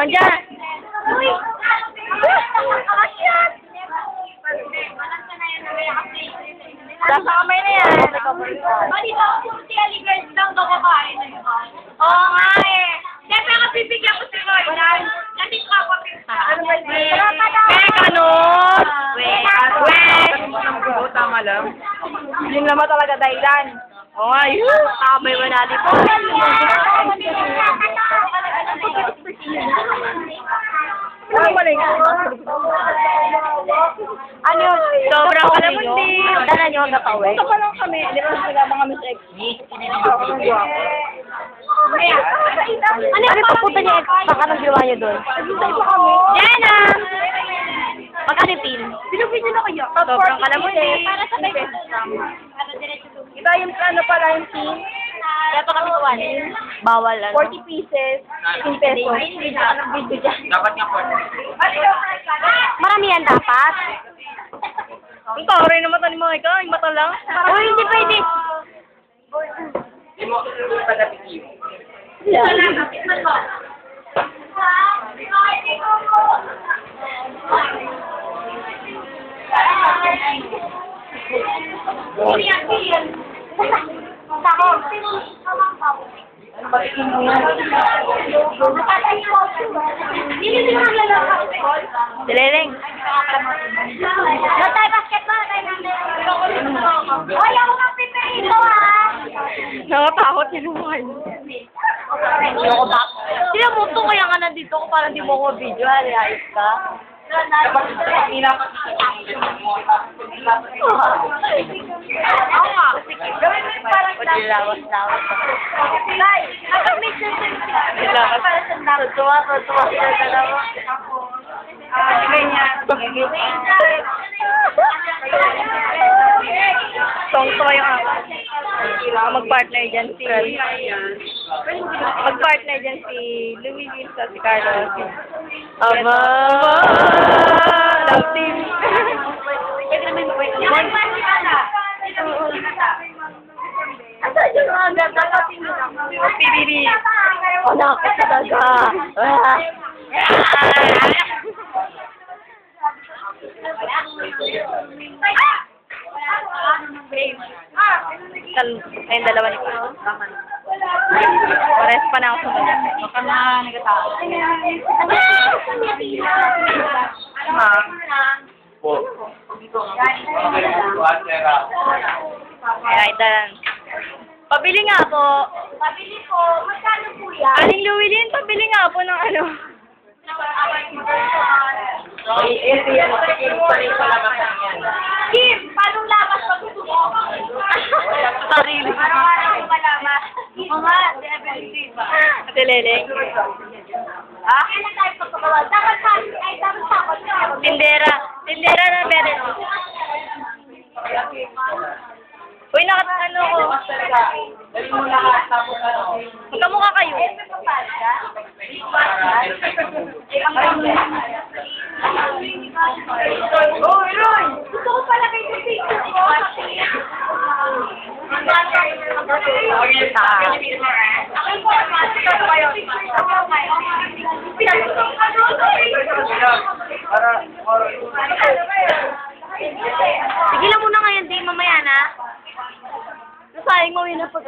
O, dyan. Uy! Akyat! Nasa kamay na yan. Balita ko kung si Ali Girls lang daw babae na yun. Oo nga eh. Siyempre ako bibigyan ko si Roy. Kasi kapatid sa. Ganun. Tama lang. Yun naman talaga dahilan. O nga, yun. Kamay mo natin po. Ano yun? Sobrang kalamundi. Dala nyo ang gapawin. Ito pa lang kami. Di ba nagabang kami sa ex? Ano pa puta niya ex? Baka nang ginawa niyo doon? Jenna! Magkalipin. Binubidyo na kayo. Sobrang kalamundi. Para sa kayo. Iba yung ano pala yung team. Kaya pa kami kuwan. Bawal ano. 40 pieces. 15 pesos. Dapat nga 40. Marami yan dapat. Ang tari na mata ni mga ikaw. Yung mata lang. Uy, hindi pwede. Hindi mo pagkatikim. Dileleng. Tayo basketball. Ay, ako nga pipirito ha. Nakatakot niya naman. Ayoko ba? Sila mo to kaya nga nandito ko para di mo ko video. Ayos ka. Oo nga. Gawin mo yung parang Lawas-lawas. Tay, nakamit siya Lawas. para sa dami. Tuwa sila dalawa. Tong-tuwa yung ako. Mag-partner dyan si... Mag-partner dyan si Louis Lisa, si Carlos. Aba! Love team! Asan yung mga gata? Pibiri! Anak ka talaga! Kayong dalawa ni Pa. Pares pa na ako sa kanya. Baka na nagatawa. Ha? Po. Kaya itan. Pabili nga po. Pabili po. Magkano po yan? Aling Llewellyn, pabili nga po ng ano. Ito yan. Palamasan yan. Kim, paano labas pag gusto mo? Sarili. Araw-araw malamas. Mga, diabetes ba? Ate Leleng. Kailan tayo pagpagawa? Dapat sa ako. Tindera. Tindera na meron. Uy, ano ko. Dali mo lahat. Tapos ano. Magkamukha kayo. Oh, Roy! Gusto ko pala kayo sa picture ko. Ako po, master ko kayo. Sige lang muna ngayon, di mamaya na. Nasayang mo yun na pag